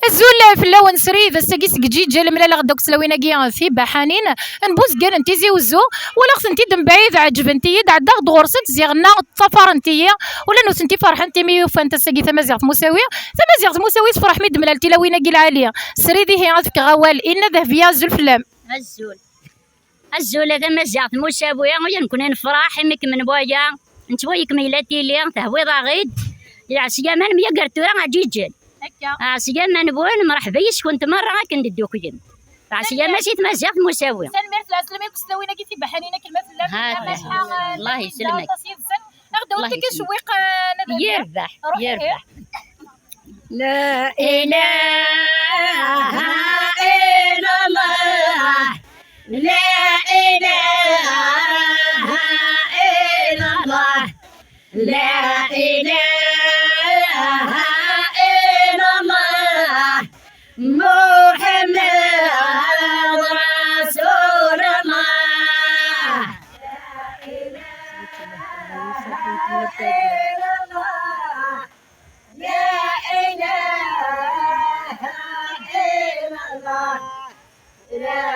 الزول في اللون سريد الساقي سكجي جا الملا غدوك سلاوينا في بحانين نبوس كان انتي زي وزو ولا خصنتي دم بعيد عجب انتي دعدا غورسنت زيغنا تصفر انتي ولا نو سنتي فرح انتي ميو فانت الساقي تمازيغ مساويه تمازيغ مساويه تفرح ميد ملا تلاوينا العاليه سريدي هي غتفك غوال ان ذهبيه زول فلام الزول هذا مزيغ مساويه ويا نكون نفرح يمك من بويا انت بويك ميلاتي لي تهوي ضاغيد يا سيامان ميا قرتورا عجيجل سياما نبون مرحبا كنت مره كندوك يم عسيا ماشي تمازيغ مساويه سلميت العسلامي كسلاوينا كي بحانينا كلمه فلام الله يسلمك اخدو انت كشويق يربح لا اله الا الله لا اله الا الله لا اله محمد رسول الله لا إله إلا الله لا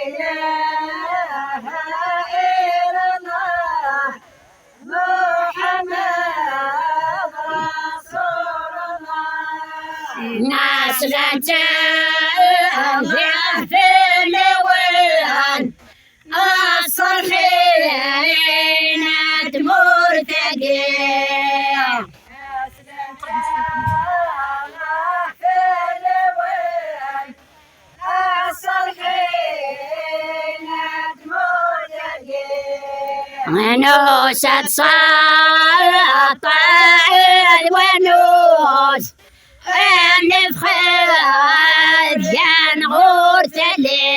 إله إلا الله محمد رسول الله ناس في الوان الصرحين مرتقي في الوان الصرحين مرتقي نوسة سطع ونوس نفخر كان غورتلي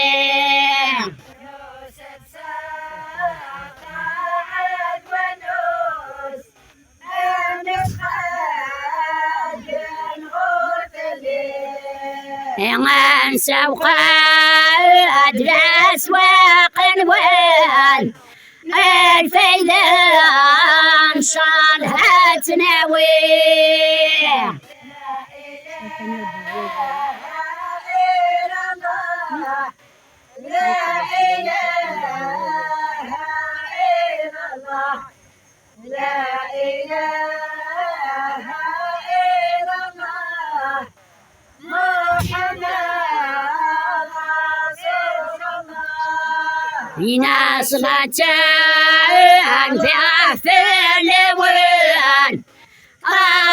سوق الأسواق نوال الفيلة إن شاء الله تناوي لا إله إلا الله لا إله إلا الله محمد رسول الله ناس غتان في الوان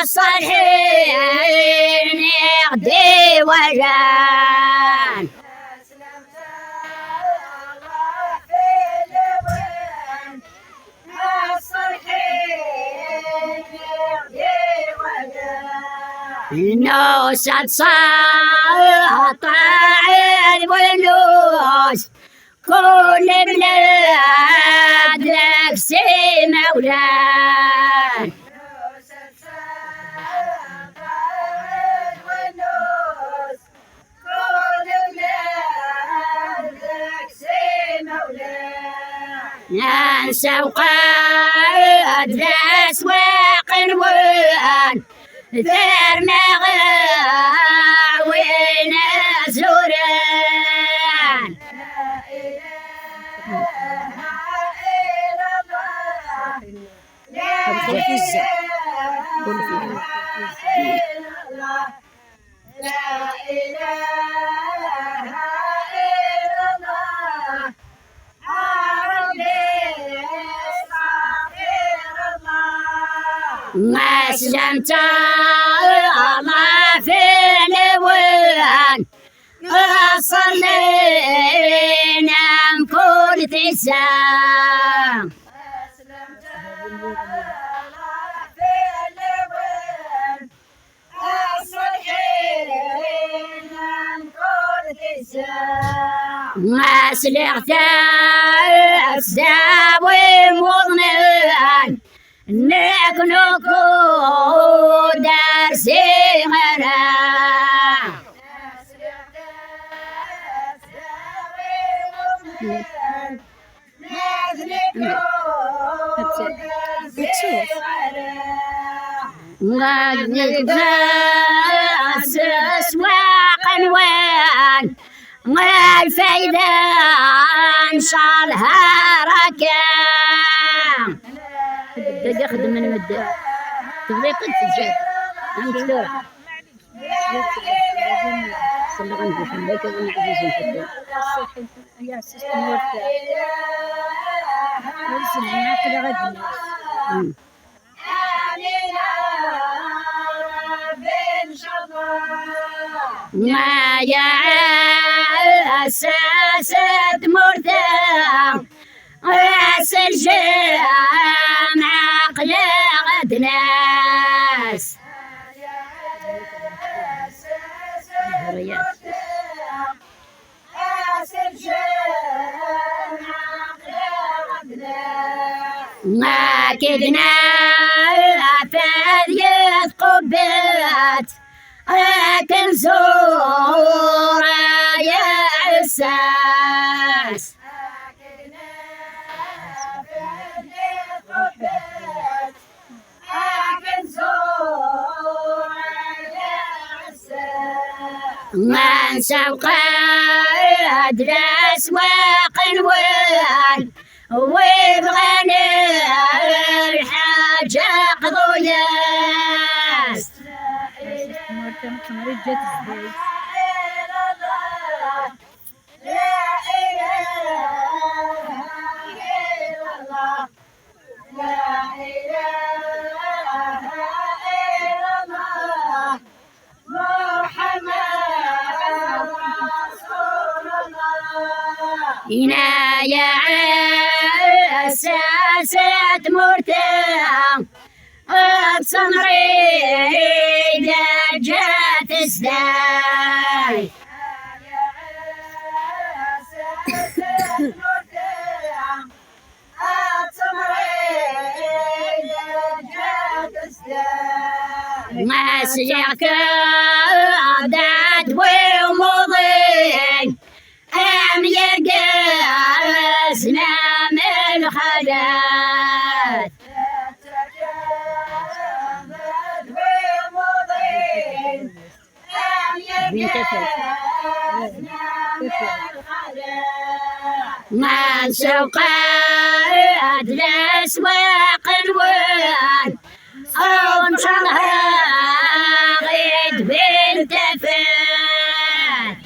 الصالحين يغدي وجان نوسة سطع الولوس كل بلاد لك سي مولان نوسة سطع الولوس كل بلاد لك سي مولان سوق الأسواق نوان ثار مغا وين زوران لا إله إلا الله لا إله إلا الله لا إله إلا الله عربي استغفر الله ما سلمت الله في الوان صلينا كل تسام أسلمت الله في الوان صلينا كل تسام ما سلغت الساوي مضنان نكنكو درسي غرا نكنكو درسي غرا وين الفايدة إن شاء الله ركان بدي أخدم من مدة تبغي قد تجد أنا كثيرة صلى عندي في البيت وأنا عزيز جدا يا سيستم ورثة ورثة هناك كذا غد ما يا أساسة مرتاح راس الجامع عقل غد ناس ما كدنا فاذية قبات لكن زورا يا عساس من سوق أدرس وقنوان ويبغاني الحاجة قضياس هنا يا أساسة مرتاح بصمري جات ازداي ما سيعك عدد ومضي أم يقاسنا من الخدات ما سوق أدرس وقنوان أو نشرها غيد بنت فات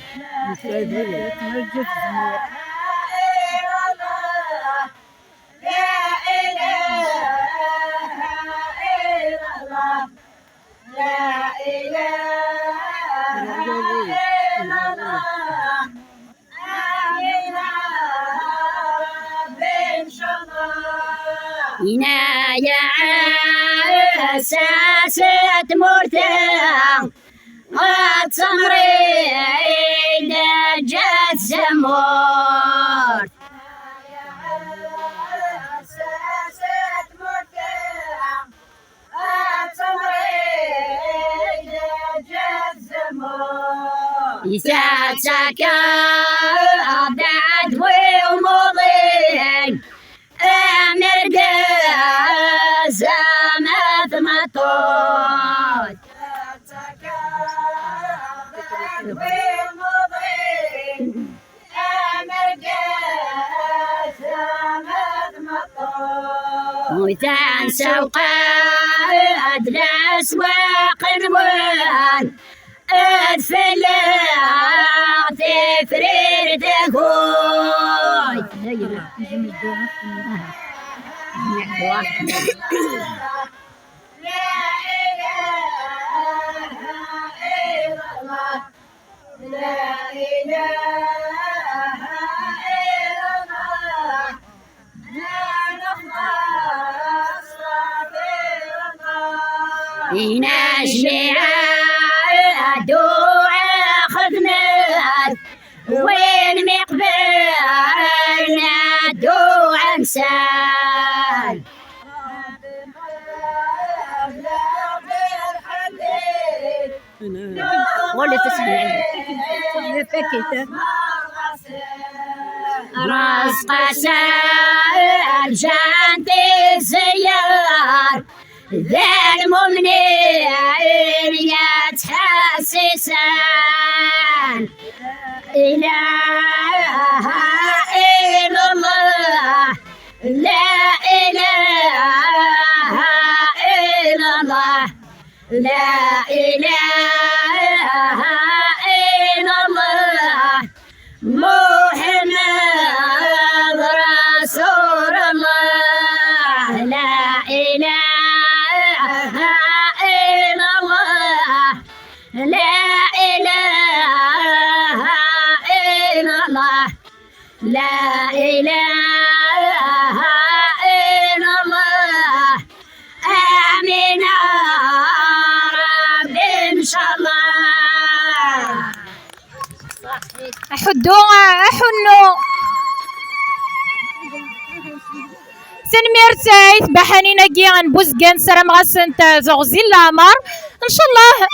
هنا يا أساسة مرتاح وتصمري جات زمور يساتك أبداد ومضين أمر زمت مطوط وتان سوق أدرس وقنوان أدفل تفرير تهوي نجمع دعاء خدمات وين مقبلنا دعاء مسال ولا تسمع راس قسال جانتي الزيار ذا المؤمنين يتحسسان إله إلا الله لا إله إلا الله لا إله إلا الله محمد رسول الله لا إله إلا الله لا إله إلا الله لا إله إلا الله آمين يا رب إن شاء الله أحدو أحنو سنمير سايت بحنين جيان بوزجان سلام غسنت زغزي العمر إن شاء الله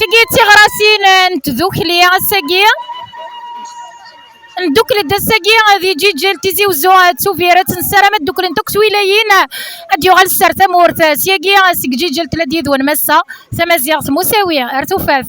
سقيتي غراسين نتذوك لي السقيا ندوك للدساقي غادي يجي جلتيزي وزوها تسوفيرات نسرامات دوك لنتوك سويلايين اديو غال السر تمورت سياقي سكجي جلت لديد ونمسا سمازيغ مساوية ارتوفاف